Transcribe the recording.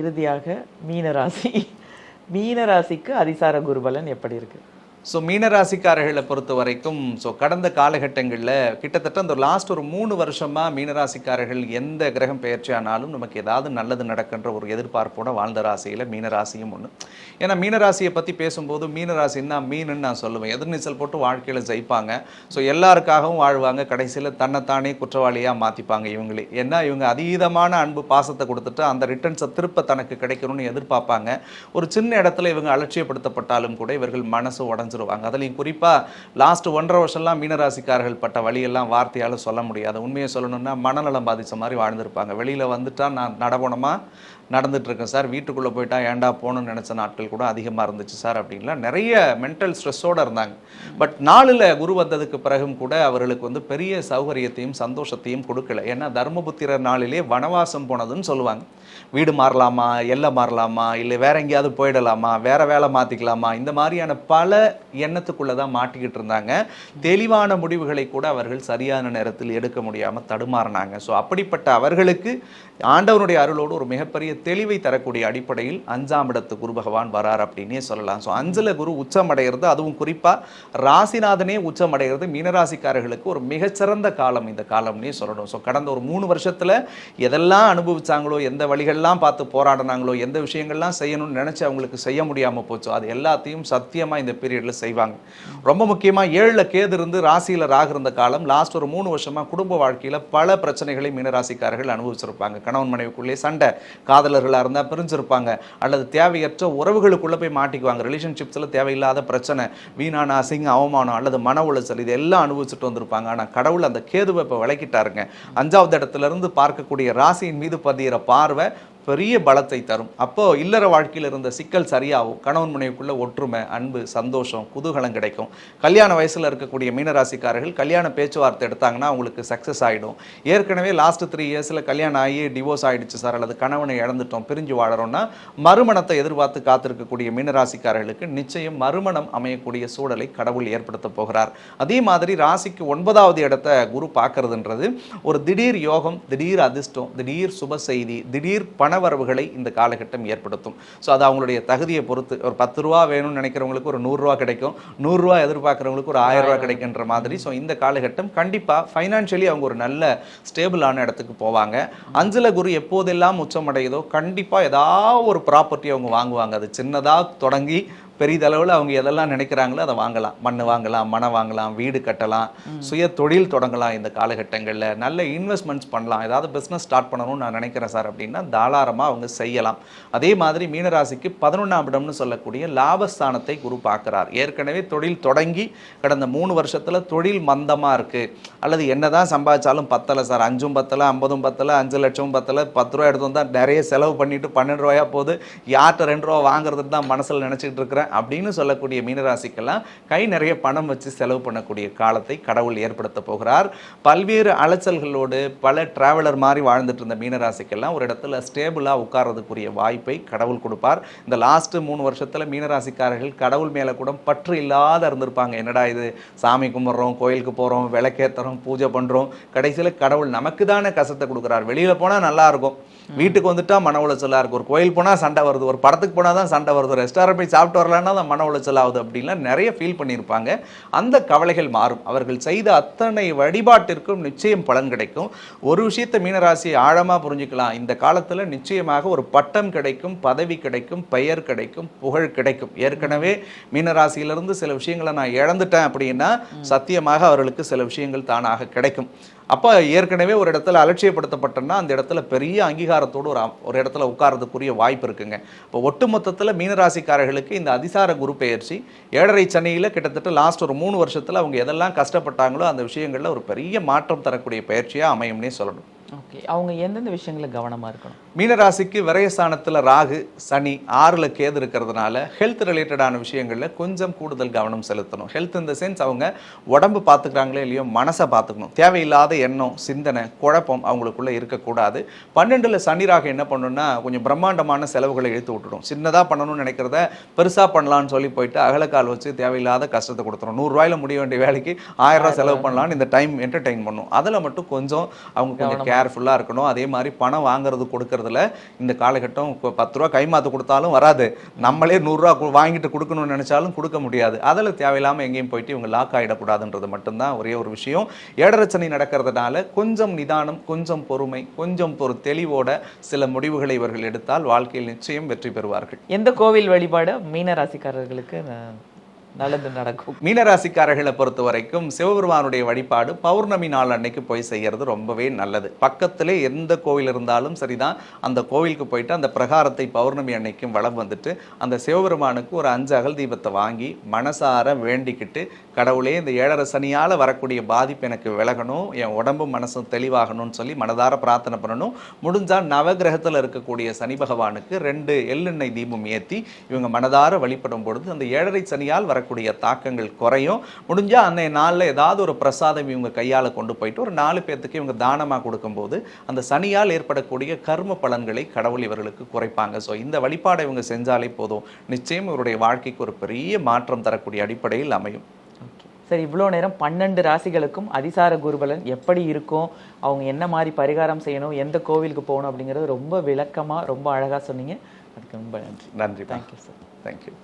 இறுதியாக மீனராசி. மீனராசிக்கு அதிசார குருபலன் எப்படி இருக்கு? ஸோ மீனராசிக்காரர்களை பொறுத்த வரைக்கும் கடந்த காலகட்டங்களில் கிட்டத்தட்ட அந்த லாஸ்ட் ஒரு 3 வருஷமாக மீனராசிக்காரர்கள் எந்த கிரகம் பெயர்ச்சி ஆனாலும் நமக்கு ஏதாவது நல்லது நடக்கின்ற ஒரு எதிர்பார்ப்போட வாழ்ந்த ராசியில் மீனராசியும் ஒன்று. ஏன்னா மீனராசியை பற்றி பேசும்போது மீனராசின்னா மீனுன்னு நான் சொல்லுவேன். எதிர்நீச்சல் போட்டு வாழ்க்கையில் ஜெயிப்பாங்க. ஸோ எல்லாருக்காகவும் வாழ்வாங்க. கடைசியில் தன்னைத்தானே குற்றவாளியாக மாற்றிப்பாங்க இவங்களே. ஏன்னா இவங்க அதீதமான அன்பு பாசத்தை கொடுத்துட்டு அந்த ரிட்டர்ன்ஸை திருப்ப தனக்கு கிடைக்கணும்னு எதிர்பார்ப்பாங்க. ஒரு சின்ன இடத்துல இவங்க அலட்சியப்படுத்தப்பட்டாலும் கூட இவர்கள் மனசு உடஞ்சிருவாங்க. அதுலேயும் குறிப்பாக லாஸ்ட் 1.5 வருஷம்லாம் மீனராசிக்காரர்கள் பட்ட வழியெல்லாம் வார்த்தையால் சொல்ல முடியாது. உண்மையை சொல்லணும்னா மனநலம் பாதித்த மாதிரி வாழ்ந்திருப்பாங்க. வெளியில் வந்துட்டா நான் நடபோனமாக நடந்துட்டுருக்கேன் சார், வீட்டுக்குள்ளே போயிட்டா ஏண்டா போகணும்னு நினச்ச நாட்கள் கூட அதிகமாக இருந்துச்சு சார் அப்படின்லாம் நிறைய மென்டல் ஸ்ட்ரெஸ்ஸோடு இருந்தாங்க. பட் 4ல் குரு வந்ததுக்கு பிறகும் கூட அவர்களுக்கு பெரிய சௌகரியத்தையும் சந்தோஷத்தையும் கொடுக்கல. ஏன்னா தர்மபுத்திரர் 4லே வனவாசம் போனதுன்னு சொல்லுவாங்க. வீடு மாறலாமா, எல்லை மாறலாமா, இல்லை வேற எங்கேயாவது போயிடலாமா, வேற வேலை மாற்றிக்கலாமா, இந்த மாதிரியான பல எண்ணத்துக்குள்ளே தான் மாட்டிக்கிட்டு இருந்தாங்க. தெளிவான முடிவுகளை கூட அவர்கள் சரியான நேரத்தில் எடுக்க முடியாமல் தடுமாறினாங்க. ஸோ அப்படிப்பட்ட அவர்களுக்கு ஆண்டவனுடைய அருளோடு ஒரு மிகப்பெரிய தெளிவை தரக்கூடிய அடிப்படையில் 5ஆம் இடத்து குரு பகவான் வரார் அப்படின்னே சொல்லலாம். ஸோ 5ல் குரு உச்சமடைகிறது, அதுவும் குறிப்பாக ராசிநாதனே உச்சமடைகிறது மீனராசிக்காரர்களுக்கு ஒரு மிகச்சிறந்த காலம் இந்த காலம்னே சொல்லணும். ஸோ கடந்த ஒரு 3 வருஷத்தில் எதெல்லாம் அனுபவிச்சாங்களோ, எந்த வழிகள்லாம் பார்த்து போராடினாங்களோ, எந்த விஷயங்கள்லாம் செய்யணும்னு நினச்சி அவங்களுக்கு செய்ய முடியாமல் போச்சோ அது எல்லாத்தையும் சத்தியமாக இந்த பீரியடில் செய்வாங்க. ரொம்ப முக்கியமாக 7ல் கேது இருந்து ராசியில் ராகு இருந்த காலம் லாஸ்ட் ஒரு 3 வருஷமாக குடும்ப வாழ்க்கையில் பல பிரச்சனைகளை மீனராசிக்காரர்கள் அனுபவிச்சிருப்பாங்க. கணவன் மனைவிக்குள்ளே சண்டை, காதலர்களாக இருந்தால் பிரிஞ்சிருப்பாங்க, அல்லது தேவையற்ற உறவுகளுக்குள்ளே போய் மாட்டிக்குவாங்க. ரிலேஷன்ஷிப்ஸில் தேவையில்லாத பிரச்சனை, வீணான அசிங்கம், அவமானம் அல்லது மன உளைச்சல், இது எல்லாம் அனுபவிச்சுட்டு வந்திருப்பாங்க. ஆனால் கடவுள் அந்த கேதுவை இப்போ விளக்கிட்டாருங்க. 5வது இடத்துலேருந்து பார்க்கக்கூடிய ராசியின் மீது பதிகிற பார்வை பெரிய பலத்தை தரும். அப்போது இல்லற வாழ்க்கையில் இருந்த சிக்கல் சரியாகும். கணவன் மனைவிக்குள்ள ஒற்றுமை, அன்பு, சந்தோஷம், குதூகலம் கிடைக்கும். கல்யாண வயசில் இருக்கக்கூடிய மீனராசிக்காரர்கள் கல்யாண பேச்சுவார்த்தை எடுத்தாங்கன்னா அவங்களுக்கு சக்ஸஸ் ஆகிடும். ஏற்கனவே லாஸ்ட் 3 இயர்ஸில் கல்யாணம் ஆகி டிவோர்ஸ் ஆகிடுச்சு சார், அல்லது கணவனை இழந்துட்டோம், பிரிஞ்சு வாழறோம்னா மறுமணத்தை எதிர்பார்த்து காத்திருக்கக்கூடிய மீனராசிக்காரர்களுக்கு நிச்சயம் மறுமணம் அமையக்கூடிய சூழலை கடவுள் ஏற்படுத்த போகிறார். அதே மாதிரி ராசிக்கு 9வது இடத்தை குரு பார்க்கறதுன்றது ஒரு திடீர் யோகம், திடீர் அதிர்ஷ்டம், திடீர் சுப செய்தி, திடீர் பணவரவுகளை இந்த காலகட்டம் ஏற்படுத்தும். ஸோ அது அவங்களுடைய தகுதியை பொறுத்து. ஒரு 10 ரூபா வேணும்னு நினைக்கிறவங்களுக்கு ஒரு 100 ரூபா கிடைக்கும், 100 ரூபா எதிர்பார்க்குறவங்களுக்கு ஒரு 1000 ரூபா கிடைக்கின்ற மாதிரி. ஸோ இந்த காலகட்டம் கண்டிப்பாக ஃபைனான்ஷியலி அவங்க ஒரு நல்ல ஸ்டேபிளான இடத்துக்கு போவாங்க. 5ல் குரு எப்போதெல்லாம் உச்சமடையுதோ கண்டிப்பாக ஏதாவது ஒரு ப்ராப்பர்ட்டி அவங்க வாங்குவாங்க. அது சின்னதாக தொடங்கி பெரிதளவில் அவங்க எதெல்லாம் நினைக்கிறாங்களோ அதை வாங்கலாம். மண் வாங்கலாம், மனம் வாங்கலாம், வீடு கட்டலாம், சுய தொழில் தொடங்கலாம். இந்த காலகட்டங்களில் நல்ல இன்வெஸ்ட்மெண்ட்ஸ் பண்ணலாம். ஏதாவது பிஸ்னஸ் ஸ்டார்ட் பண்ணணும்னு நான் நினைக்கிறேன் சார் அப்படின்னா தாராளமாக அவங்க செய்யலாம். அதே மாதிரி மீனராசிக்கு 11ஆம் இடம்னு சொல்லக்கூடிய லாபஸ்தானத்தை குரு பார்க்குறார். ஏற்கனவே தொழில் தொடங்கி கடந்த 3 வருஷத்தில் தொழில் மந்தமாக இருக்குது, அல்லது என்னதான் சம்பாதிச்சாலும் பத்தலை சார், 5ம் பத்தலை, 50ம் பத்தலை, 5 லட்சமும் பத்தலை, 10 ரூபா எடுத்து வந்தால் நிறைய செலவு பண்ணிவிட்டு 12 ரூபாயா போகுது, யார்கிட்ட 2 ரூபா வாங்குறதுன்னு தான் மனசில் நினச்சிக்கிட்டு இருக்கிறேன் அப்படின்னு சொல்லக்கூடிய மீனராசிக்கெல்லாம் கை நிறைய பணம் வச்சு செலவு பண்ணக்கூடிய காலத்தை கடவுள் ஏற்படுத்த போகிறார். பல்வேறு அலைச்சல்களோடு பல டிராவலர் மாதிரி வாழ்ந்துட்டு இருந்த மீனராசிக்கெல்லாம் ஒரு இடத்துல ஸ்டேபிளாக உட்கார்றதுக்குரிய வாய்ப்பை கடவுள் கொடுப்பார். இந்த லாஸ்ட் 3 வருஷத்தில் மீனராசிக்காரர்கள் கடவுள் மேலே கூட பற்று இல்லாத இருந்திருப்பாங்க. என்னடா இது, சாமி கும்பிட்றோம், கோயிலுக்கு போகிறோம், விளக்கேற்றுறோம், பூஜை பண்ணுறோம், கடைசியில் கடவுள் நமக்கு தானே கஷ்டத்தை கொடுக்குறார். வெளியில் போனால் நல்லா இருக்கும், வீட்டுக்கு வந்துட்டா மன உளைச்சலாக இருக்கும், ஒரு கோயில் போனால் சண்டை வருது, ஒரு படத்துக்கு போனால் தான் சண்டை வருது, ரெஸ்டாரண்ட் போய் சாப்பிட்டு வரலான்னா தான் மன உளைச்சல் ஆகுது அப்படின்லாம் நிறைய ஃபீல் பண்ணியிருப்பாங்க. அந்த கவலைகள் மாறும். அவர்கள் செய்த அத்தனை வழிபாட்டிற்கும் நிச்சயம் பலன் கிடைக்கும். ஒரு விஷயத்தை மீனராசியை ஆழமாக புரிஞ்சுக்கலாம். இந்த காலத்தில் நிச்சயமாக ஒரு பட்டம் கிடைக்கும், பதவி கிடைக்கும், பெயர் கிடைக்கும், புகழ் கிடைக்கும். ஏற்கனவே மீனராசியிலிருந்து சில விஷயங்களை நான் இழந்துட்டேன் அப்படின்னா சத்தியமாக அவர்களுக்கு சில விஷயங்கள் தானாக கிடைக்கும். அப்போ ஏற்கனவே ஒரு இடத்துல அலட்சியப்படுத்தப்பட்டோன்னா அந்த இடத்துல பெரிய அங்கீகாரத்தோடு ஒரு இடத்துல உட்கார்றதுக்குரிய வாய்ப்பு இருக்குங்க. இப்போ ஒட்டுமொத்தத்தில் மீனராசிக்காரர்களுக்கு இந்த அதிசார குரு பெயர்ச்சி 7.5 சனியில் கிட்டத்தட்ட லாஸ்ட் ஒரு 3 வருஷத்தில் அவங்க எதெல்லாம் கஷ்டப்பட்டாங்களோ அந்த விஷயங்களில் ஒரு பெரிய மாற்றம் தரக்கூடிய பயிற்சியாக அமையும்னே சொல்லணும். ஓகே, அவங்க எந்தெந்த விஷயங்களில் கவனமாக இருக்கணும்? மீனராசிக்கு விரயஸ்தானத்தில் ராகு, சனி, 6ல் கேது இருக்கிறதுனால ஹெல்த் ரிலேட்டடான விஷயங்களில் கொஞ்சம் கூடுதல் கவனம் செலுத்தணும். ஹெல்த் இந்த சென்ஸ் அவங்க உடம்பு பார்த்துக்கிறாங்களே இல்லையோ மனசை பார்த்துக்கணும். தேவையில்லாத எண்ணம், சிந்தனை, குழப்பம் அவங்களுக்குள்ளே இருக்கக்கூடாது. 12ல் சனி ராகு என்ன பண்ணணும்னா கொஞ்சம் பிரம்மாண்டமான செலவுகளை இழுத்து விட்டுடும். சின்னதாக பண்ணணும்னு நினைக்கிறத பெருசாக பண்ணலான்னு சொல்லி போயிட்டு அகலக்கால் வச்சு தேவையில்லாத கஷ்டத்தை கொடுத்துரும். 100 ரூபாயில் முடிய வேண்டிய வேலைக்கு 1000 ரூபா செலவு பண்ணலான்னு இந்த டைம் என்டர்டெயின் பண்ணும். அதில் மட்டும் கொஞ்சம் அவங்க கொஞ்சம் கேர்ஃபுல்லாக இருக்கணும். அதே மாதிரி பணம் வாங்குறது கொடுக்கறது அப்படிங்கிறதுல இந்த காலகட்டம் 10 ரூபா கைமாத்து கொடுத்தாலும் வராது, நம்மளே 100 ரூபா வாங்கிட்டு கொடுக்கணும்னு நினைச்சாலும் கொடுக்க முடியாது. அதில் தேவையில்லாமல் எங்கேயும் போயிட்டு இவங்க லாக் ஆகிடக்கூடாதுன்றது மட்டும்தான் ஒரே ஒரு விஷயம். ஏழரை சனி நடக்கிறதுனால கொஞ்சம் நிதானம், கொஞ்சம் பொறுமை, கொஞ்சம் ஒரு தெளிவோட சில முடிவுகளை இவர்கள் எடுத்தால் வாழ்க்கையில் நிச்சயம் வெற்றி பெறுவார்கள். எந்த கோவில் வழிபாடு மீன ராசிக்காரர்களுக்கு நல்லது நடக்கும்? மீனராசிக்காரர்களை பொறுத்த வரைக்கும் சிவபெருமானுடைய வழிபாடு பௌர்ணமி நாள் அன்னைக்கு போய் செய்யறது ரொம்பவே நல்லது. பக்கத்திலே எந்த கோவில் இருந்தாலும் சரிதான், அந்த கோவிலுக்கு போயிட்டு அந்த பிரகாரத்தை பௌர்ணமி அன்னைக்கும் வலம் வந்துட்டு அந்த சிவபெருமானுக்கு ஒரு 5 அகல் தீபத்தை வாங்கி மனசார வேண்டிக்கிட்டு, கடவுளே இந்த ஏழரை சனியால் வரக்கூடிய பாதிப்பு எனக்கு விலகணும், என் உடம்பும் மனசும் தெளிவாகணும்னு சொல்லி மனதார பிரார்த்தனை பண்ணணும். முடிஞ்சால் நவகிரகத்தில் இருக்கக்கூடிய சனி பகவானுக்கு 2 எள்ளெண்ணெய் தீபம் ஏற்றி இவங்க மனதார வழிபடும் பொழுது அந்த ஏழரை சனியால் வரக்கூடிய தாக்கங்கள் குறையும். முடிஞ்சா அந்த நாளில் ஏதாவது ஒரு பிரசாதம் இவங்க கையால் கொண்டு போயிட்டு ஒரு 4 பேர்த்துக்கு இவங்க தானமாக கொடுக்கும்போது அந்த சனியால் ஏற்படக்கூடிய கர்ம பலன்களை கடவுள் இவர்களுக்கு குறைப்பாங்க. ஸோ இந்த வழிபாடை இவங்க செஞ்சாலே போதும், நிச்சயம் இவருடைய வாழ்க்கைக்கு ஒரு பெரிய மாற்றம் தரக்கூடிய அடிப்படையில் அமையும். சரி, இவ்வளோ நேரம் 12 ராசிகளுக்கும் அதிசார குருபலன் எப்படி இருக்கும், அவங்க என்ன மாதிரி பரிகாரம் செய்யணும், எந்த கோவிலுக்கு போகணும் அப்படிங்கிறது ரொம்ப விளக்கமாக ரொம்ப அழகாக சொன்னீங்க. அதுக்கு ரொம்ப நன்றி. நன்றி. Thank you sir. தேங்க்யூ.